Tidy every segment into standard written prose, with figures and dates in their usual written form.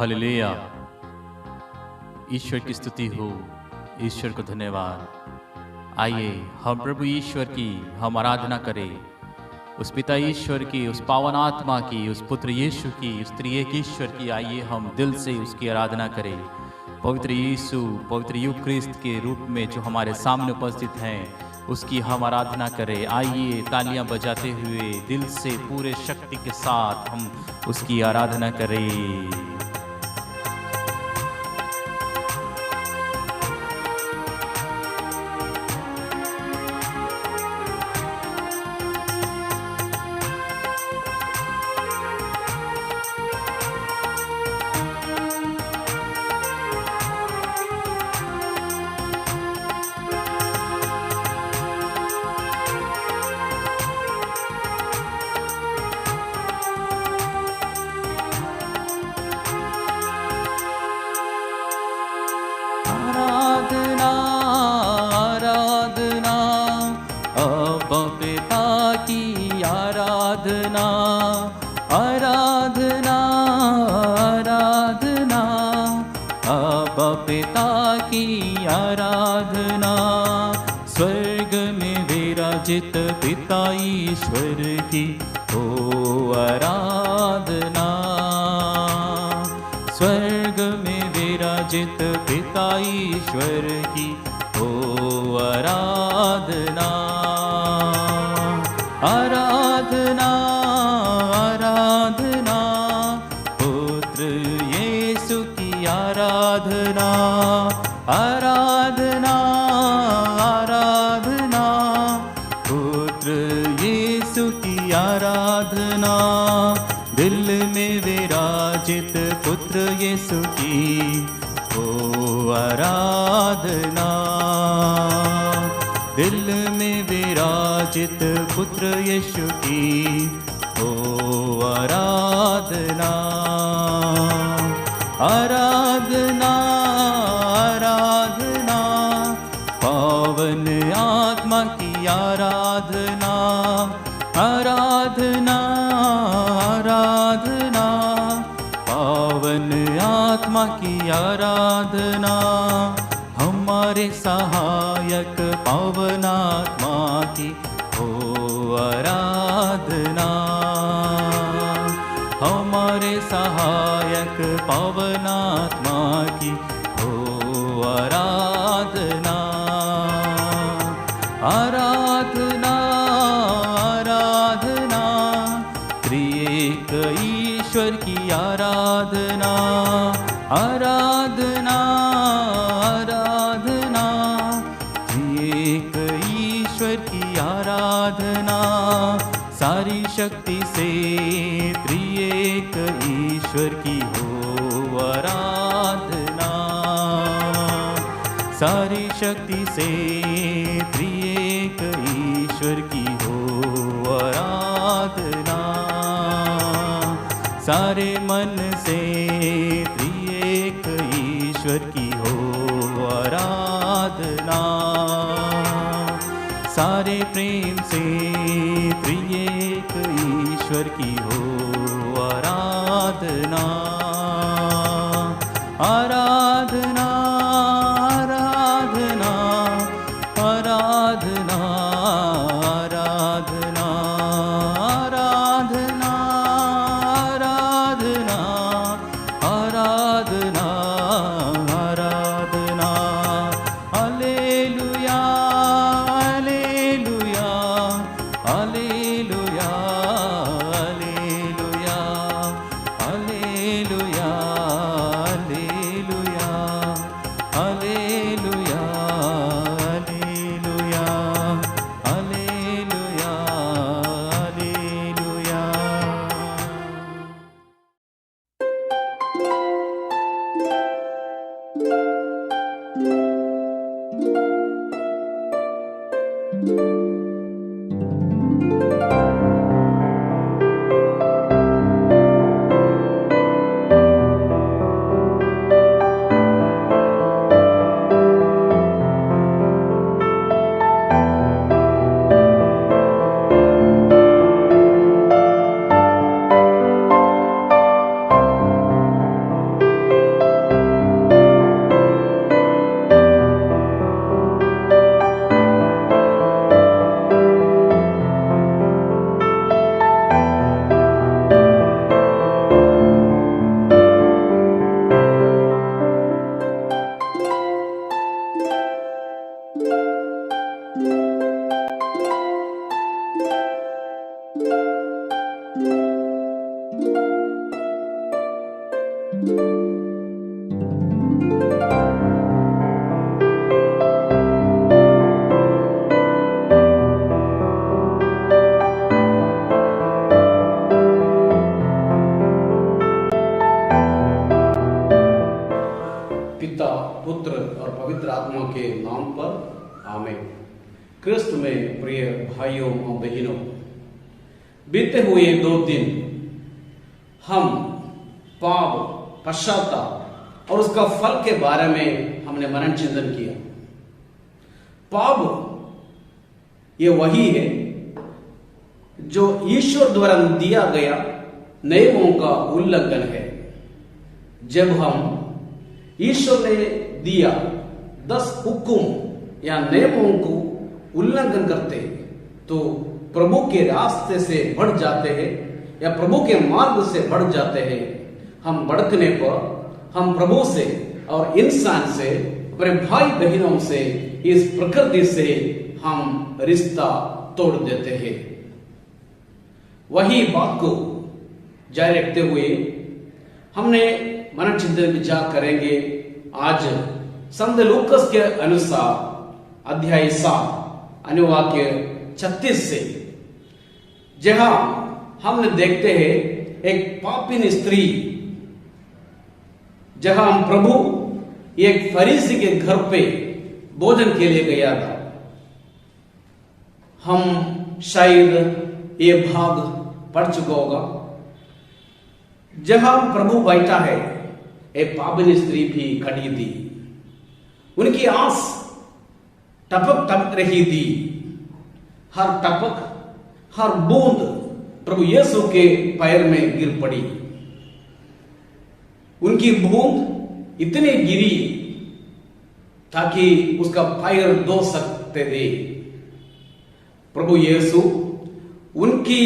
Hallelujah. ईश्वर की स्तुति हो, ईश्वर को धन्यवाद। आइए हम प्रभु ईश्वर की हम आराधना करें, उस पिता ईश्वर की, उस पावन आत्मा की, उस पुत्र यीशु की, उस त्रिएक ईश्वर की। आइए हम दिल से उसकी आराधना करें। पवित्र यीशु, पवित्र यूक्रिस्त के रूप में जो हमारे सामने उपस्थित हैं, उसकी हम आराधना करें। आइए तालियां बजाते हुए दिल से पूरे शक्ति के साथ हम उसकी आराधना करें। पिता ईश्वर की हो आराधना, स्वर्ग में विराजित पिता ईश्वर की हो आराधना। आराधना आराधना पुत्र यीशु की आराधना। आराधना आराधना पुत्र यीशु की आराधना। दिल में विराजित पुत्र यीशु की हो आराधना। दिल में विराजित पुत्र यीशु की हो आराधना। आराधना आराधना पावन आत्मा की आराधना। आराधना आराधना पावन आत्मा की आराधना। हमारे सहायक पावन आत्मा की हो आराधना। हमारे सहायक पावन आत्मा की हो आराधना। आराधना आराधना त्रिएक ईश्वर की आराधना। आराधना आराधना त्रिएक ईश्वर की आराधना। सारी शक्ति से त्रिएक ईश्वर की हो आराधना। सारी शक्ति से त्रिएक ईश्वर की हो आराधना। सारे मन से त्रिएक ईश्वर की हो आराधना। सारे प्रेम से त्रिएक ईश्वर की हो आराधना। आराधना आराधना आराधना आराधना आराधना आराधना आराधना आराधना। हालेलुया हालेलुया हालेलुया हालेलुया हालेलुया हालेलुया हालेलुया हालेलुया हालेलुया हालेलुया। पवित्र आत्मा के नाम पर आमीन। क्रिस्त में प्रिय भाइयों और बहनों, बीते हुए 2 दिन हम पाप, पश्चाताप और उसका फल के बारे में हमने मनन चिंतन किया। पाप ये वही है जो ईश्वर द्वारा दिया गया नियमों का उल्लंघन है। जब हम ईश्वर ने दिया 10 हुक्म या नियमों को उल्लंघन करते तो प्रभु के रास्ते से बढ़ जाते हैं या प्रभु के मार्ग से बढ़ जाते हैं। हम भड़कने पर हम प्रभु से और इंसान से, अपने भाई बहनों से, इस प्रकृति से हम रिश्ता तोड़ देते हैं। वही बात को जारी रखते हुए हमने मनन चिंतन विचार करेंगे। आज संत लूकस के अनुसार अध्याय 7 अनुवाक्य 36 से, जहां हमने देखते हैं एक पापिन स्त्री, जहां प्रभु एक फरीसी के घर पे भोजन के लिए गया था। हम शायद ये भाग पढ़ चुका होगा। जहां प्रभु बैठा है, एक पापिन स्त्री भी खड़ी थी। उनकी आंस टपक टपक रही थी। हर टपक, हर बूंद प्रभु यीशु के पैर में गिर पड़ी। उनकी बूंद इतनी गिरी ताकि उसका पैर धो सकते थे। प्रभु यीशु उनकी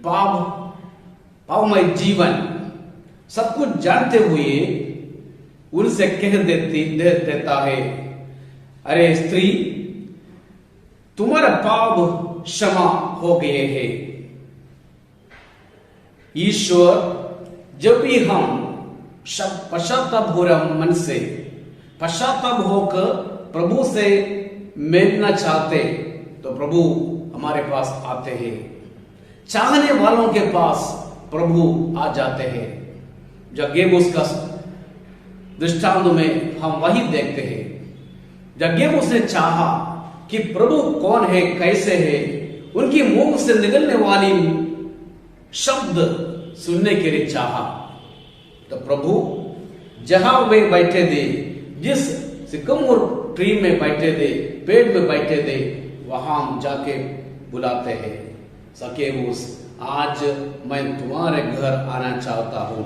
पापमय जीवन सब कुछ जानते हुए उनसे कह देता है, अरे स्त्री, तुम्हारा पाप क्षमा हो गए हैं। ईश्वर जब भी हम पश्चाताप हो रहा मन से पश्चाताप होकर प्रभु से मिलना चाहते तो प्रभु हमारे पास आते हैं। चाहने वालों के पास प्रभु आ जाते हैं। जगेबूस का दृष्टांत में हम वही देखते हैं। जगेबूस ने चाहा कि प्रभु कौन है, कैसे है, उनकी मुंह से निकलने वाली शब्द सुनने के लिए चाहा। तो प्रभु जहां वे बैठे थे, जिस सिकमोर ट्री में बैठे थे, पेड़ में बैठे थे, वहां जाके बुलाते हैं, जगेबूस, आज मैं तुम्हारे घर आना चाहता हूं।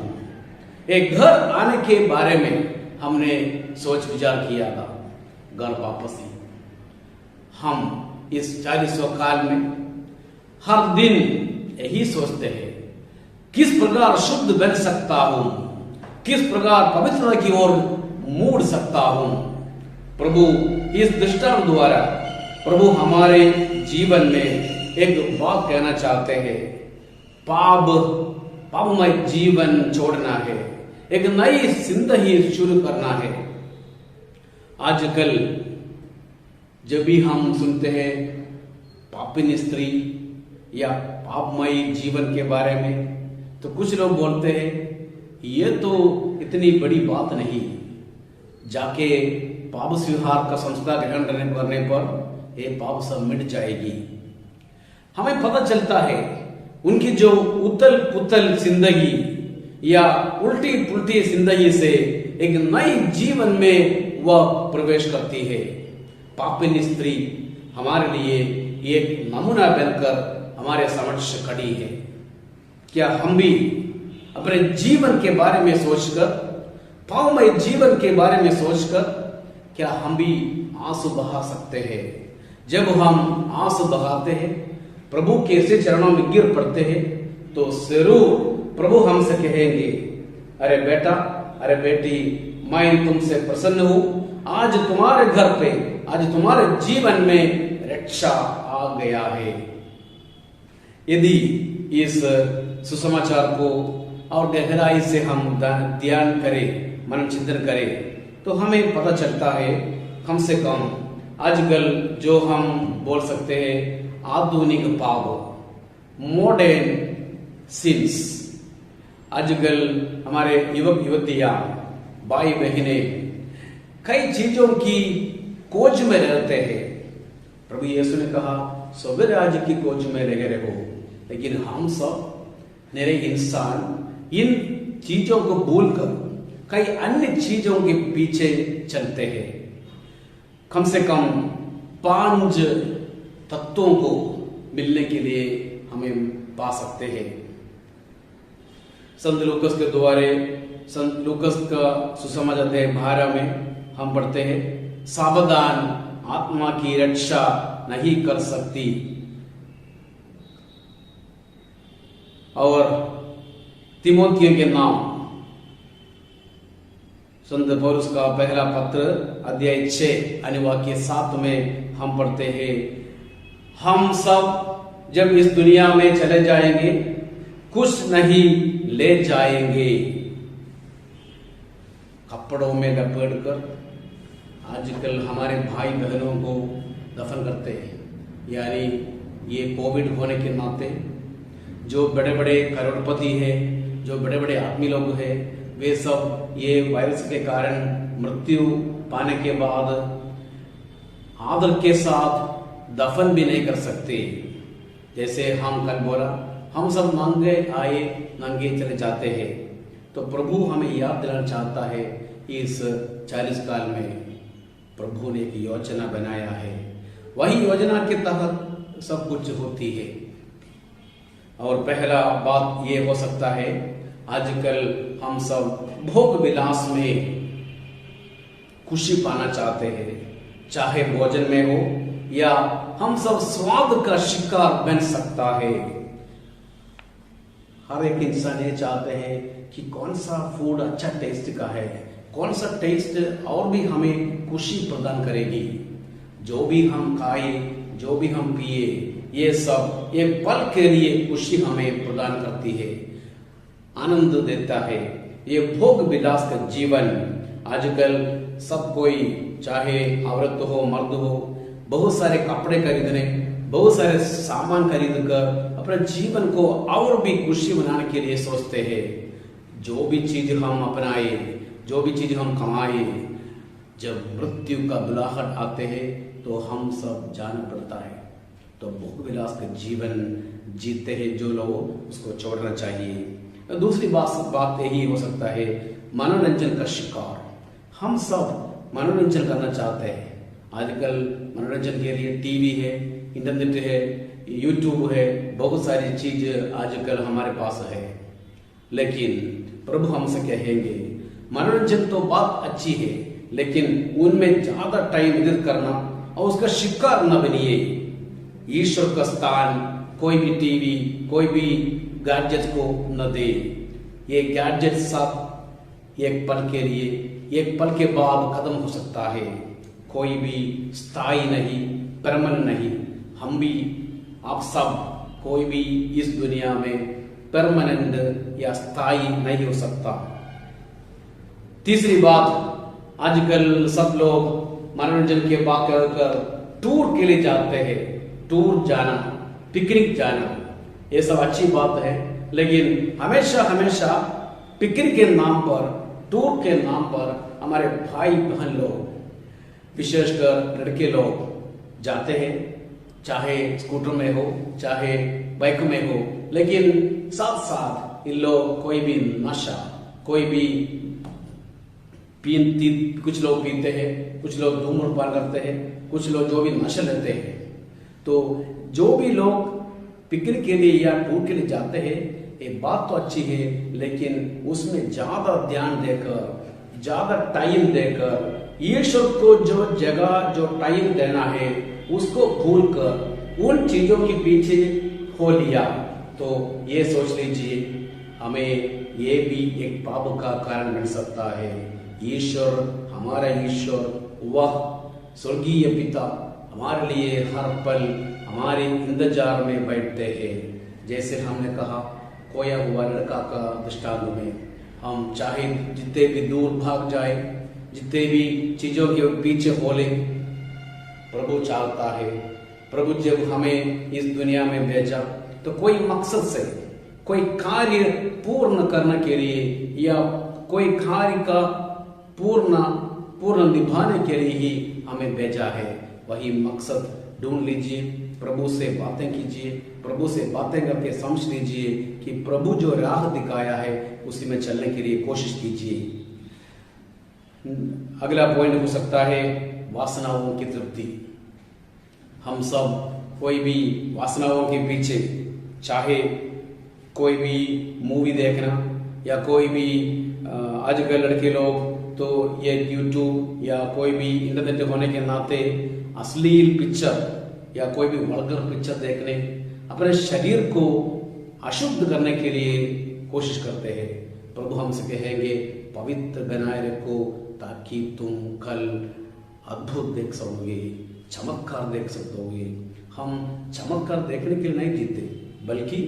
एक घर आने के बारे में हमने सोच विचार किया था। घर वापसी हम इस 40 काल में हर दिन यही सोचते हैं, किस प्रकार शुद्ध बन सकता हूं, किस प्रकार पवित्रता की ओर मुड़ सकता हूं। प्रभु इस दृष्टांत द्वारा प्रभु हमारे जीवन में एक बात कहना चाहते हैं। पापमय जीवन छोड़ना है, एक नई जिंदगी शुरू करना है। आजकल जब भी हम सुनते हैं पापिन स्त्री या पापमय जीवन के बारे में, तो कुछ लोग बोलते हैं ये तो इतनी बड़ी बात नहीं, जाके पाप स्वीकार का संस्कार ग्रहण करने पर ये पाप सब मिट जाएगी। हमें पता चलता है उनकी जो उतल पुतल जिंदगी या उल्टी पुल्टी जिंदगी से एक नई जीवन में वह प्रवेश करती है। पापिन स्त्री हमारे लिए एक नमूना बनकर हमारे समक्ष खड़ी है। क्या हम भी अपने जीवन के बारे में सोचकर, पापमय जीवन के बारे में सोचकर, क्या हम भी आंसू बहा सकते हैं? जब हम आंसू बहाते हैं, प्रभु के ऐसे चरणों में गिर पड़ते हैं, तो जरूर प्रभु हमसे कहेंगे, अरे बेटा, अरे बेटी, मैं तुमसे प्रसन्न हूं। आज तुम्हारे घर पे, आज तुम्हारे जीवन में रक्षा आ गया है। यदि इस सुसमाचार को और गहराई से हम ध्यान करें, मनन चिंतन करें, तो हमें पता चलता है कम से कम आजकल जो हम बोल सकते हैं आधुनिक पाप, मॉडर्न सिंस, आजकल हमारे युवक युवतियां, भाई बहने कई चीजों की खोज में रहते हैं। प्रभु यीशु ने कहा स्वर्ग राज्य की खोज में लगे रहो, लेकिन हम सब निरे इंसान इन चीजों को भूलकर कई अन्य चीजों के पीछे चलते हैं। कम से कम 5 तत्वों को मिलने के लिए हमें पा सकते हैं। संत लूकस के द्वारे संत लूकस का सुसमाचार अध्याय 12 में हम पढ़ते हैं, सावधान, आत्मा की रक्षा नहीं कर सकती। और तिमोथियों के नाम संत पौलुस का पहला पत्र अध्याय 6 अनुवाक्य 7 में हम पढ़ते हैं, हम सब जब इस दुनिया में चले जाएंगे कुछ नहीं ले जाएंगे। कपड़ों में लपेटकर आजकल हमारे भाई बहनों को दफन करते हैं। यानी ये कोविड होने के नाते जो बड़े बड़े करोड़पति हैं, जो बड़े बड़े आदमी लोग हैं, वे सब ये वायरस के कारण मृत्यु पाने के बाद आदर के साथ दफन भी नहीं कर सकते। जैसे हम कल बोला, हम सब नंगे आए नंगे चले जाते हैं। तो प्रभु हमें याद दिलाना चाहता है, इस 40 काल में प्रभु ने एक योजना बनाया है, वही योजना के तहत सब कुछ होती है। और पहला बात ये हो सकता है, आजकल हम सब भोग विलास में खुशी पाना चाहते हैं, चाहे भोजन में हो या हम सब स्वाद का शिकार बन सकता है। हर एक इंसान ये चाहते हैं कि कौन सा फूड अच्छा टेस्ट का है, कौन सा टेस्ट और भी हमें खुशी प्रदान करेगी। जो भी हम खाए, जो भी हम पिए, ये सब एक पल के लिए खुशी हमें प्रदान करती है, आनंद देता है। ये भोग विलास का जीवन आजकल सब कोई, चाहे औरत हो मर्द हो, बहुत सारे कपड़े खरीदने, बहुत सारे सामान खरीद कर अपने जीवन को और भी खुशी बनाने के लिए सोचते हैं। जो भी चीज हम अपनाए, जो भी चीज हम कमाए, जब मृत्यु का बुलाहट आते हैं तो हम सब जाना पड़ता है। तो भोग विलास का जीवन जीते हैं जो लोग, उसको छोड़ना चाहिए। दूसरी बात यही हो सकता है, मनोरंजन का शिकार। हम सब मनोरंजन करना चाहते हैं। आजकल मनोरंजन के लिए टीवी है, इंटरनेट है, यूट्यूब है, बहुत सारी चीज आजकल हमारे पास है। लेकिन प्रभु हमसे कहेंगे, मनोरंजन तो बात अच्छी है, लेकिन उनमें ज्यादा टाइम व्यतीत करना और उसका शिकार न बनिए। ईश्वर का स्थान कोई भी टीवी, कोई भी गैजेट को न दे। ये गैजेट सब एक पल के लिए, एक पल के बाद खत्म हो सकता है। कोई भी स्थायी नहीं, परमानेंट नहीं। हम भी, आप सब, कोई भी इस दुनिया में परमानेंट या स्थायी नहीं हो सकता। तीसरी बात, आजकल सब लोग मनोरंजन के बात कर टूर के लिए जाते हैं। टूर जाना, पिकनिक जाना, ये सब अच्छी बात है, लेकिन हमेशा हमेशा पिकनिक के नाम पर, टूर के नाम पर हमारे भाई बहन लोग, विशेषकर लड़के लोग जाते हैं, चाहे स्कूटर में हो, चाहे बाइक में हो, लेकिन साथ साथ इन लोग कोई भी नशा, कोई भी कुछ लोग पीते हैं, कुछ लोग धूम्रपान करते हैं, कुछ लोग जो भी नशा लेते हैं। तो जो भी लोग पिकनिक के लिए या टूर के लिए जाते हैं, ये बात तो अच्छी है, लेकिन उसमें ज्यादा ध्यान देकर, ज्यादा टाइम देकर, ईश्वर को जो जगह, जो टाइम देना है, उसको भूलकर उन चीजों के पीछे हो लिया, तो ये सोच लीजिए हमें ये भी एक पाप का कारण बन सकता है। ईश्वर, हमारा ईश्वर, वह स्वर्गीय पिता हमारे लिए हर पल हमारे इंतजार में बैठते हैं। जैसे हमने कहा खोया हुआ लड़का का दृष्टांत में, हम चाहे जितने भी दूर भाग जाए, जितने भी चीजों के पीछे होले, प्रभु चाहता है। प्रभु जब हमें इस दुनिया में भेजा तो कोई मकसद से, कोई कार्य पूर्ण करने के लिए, या कोई कार्य का पूर्ण निभाने के लिए ही हमें भेजा है। वही मकसद ढूंढ लीजिए, प्रभु से बातें कीजिए, प्रभु से बातें करके समझ लीजिए कि प्रभु जो राह दिखाया है उसी में चलने के लिए कोशिश कीजिए। अगला पॉइंट हो सकता है वासनाओं की तृप्ति। हम सब कोई भी वासनाओं के पीछे, चाहे कोई भी मूवी देखना या कोई भी आजकल लड़के लोग तो ये यूट्यूब या कोई भी इंटरनेट होने के नाते अश्लील पिक्चर या कोई भी वल्गर पिक्चर देखने अपने शरीर को अशुद्ध करने के लिए कोशिश करते हैं। प्रभु हमसे कहेंगे पवित्र बनाए रखो ताकि तुम कल अद्भुत देख सकोगे, चमत्कार देख सकोगे। हम चमत्कार देखने के लिए नहीं जीते, बल्कि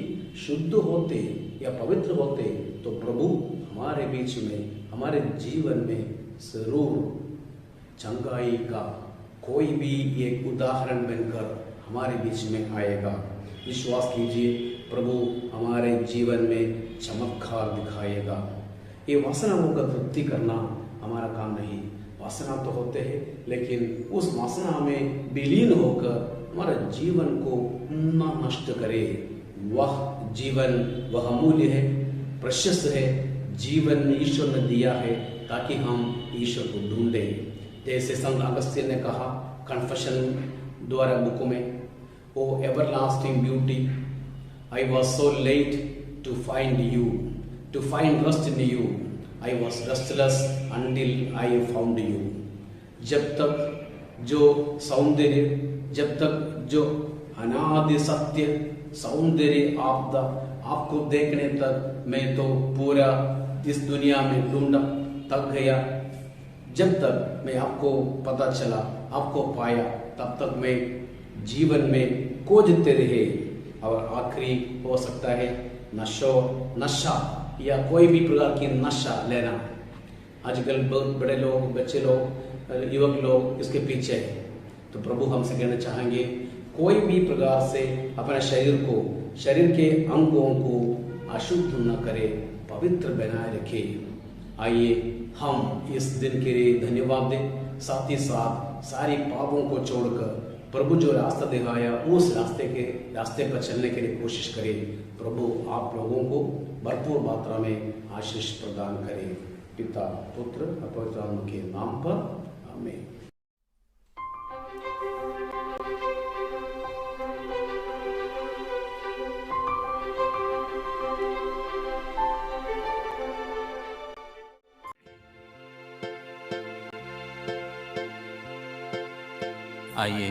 शुद्ध होते या पवित्र होते तो प्रभु हमारे बीच में, हमारे जीवन में जरूर चंगाई का कोई भी एक उदाहरण बनकर हमारे बीच में आएगा। विश्वास कीजिए, प्रभु हमारे जीवन में चमत्कार दिखाएगा। ये वासनाओं का तृप्ति करना हमारा काम नहीं। वासना तो होते हैं, लेकिन उस वासना में विलीन होकर हमारे जीवन को न नष्ट करे। वह जीवन, वह अमूल्य है, प्रशस्त है। जीवन ईश्वर ने दिया है ताकि हम ईश्वर को ढूंढें। जैसे संत अगस्तीन ने कहा कन्फेशन द्वारा बुक में, O everlasting beauty, I was so late to find you, to find rest in you, I was restless until I found you. जब तक जो सौंदर्य, जब तक जो अनादि सत्य सौंदर्य आपको देखने तक मैं तो पूरा इस दुनिया में ढूंढा तक गया। जब तक मैं आपको पता चला, आपको पाया, तब तक मैं जीवन में खोजते रहे। और आखिरी हो सकता है नशा या कोई भी प्रकार की नशा लेना। आजकल बहुत बड़े लोग, बच्चे लोग, युवक लोग इसके पीछे है। तो प्रभु हमसे कहना चाहेंगे कोई भी प्रकार से अपने शरीर को, शरीर के अंगों को अशुद्ध न करे, पवित्र बनाए रखे। आइए हम इस दिन के लिए धन्यवाद दें, साथ ही साथ सारी पापों को छोड़कर प्रभु जो रास्ता दिखाया उस रास्ते पर चलने के लिए कोशिश करें। प्रभु आप लोगों को भरपूर मात्रा में आशीष प्रदान करें। पिता, पुत्र और पवित्र आत्मा के नाम पर आमीन। आइए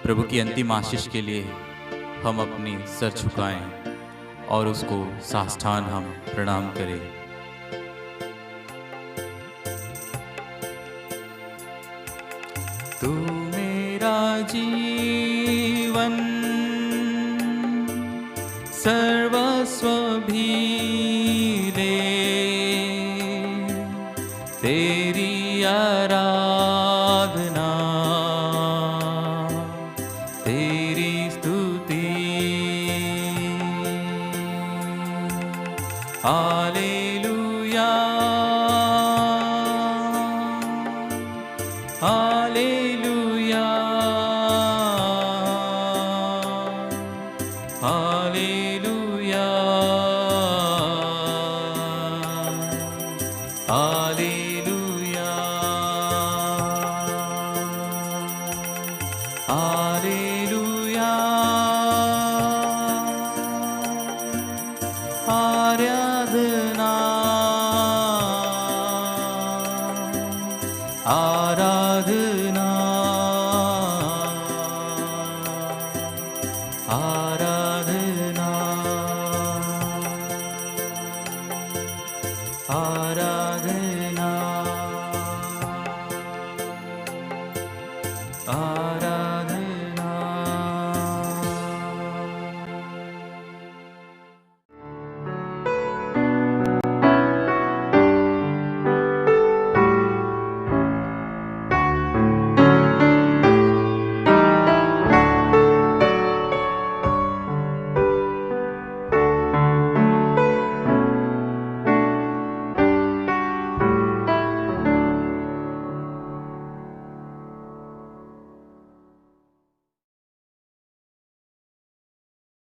प्रभु की अंतिम आशीष के लिए हम अपनी सर झुकाएं और उसको साष्टांग हम प्रणाम करें। तू मेरा जीवन सर्वस्व भी ले, तेरी आराधना, तेरी स्तुति। हालेलुया, हालेलुया, हालेलुया, हालेलुया, हालेलुया। आराधना, आराधना, आराधना, आराधना, आराधना।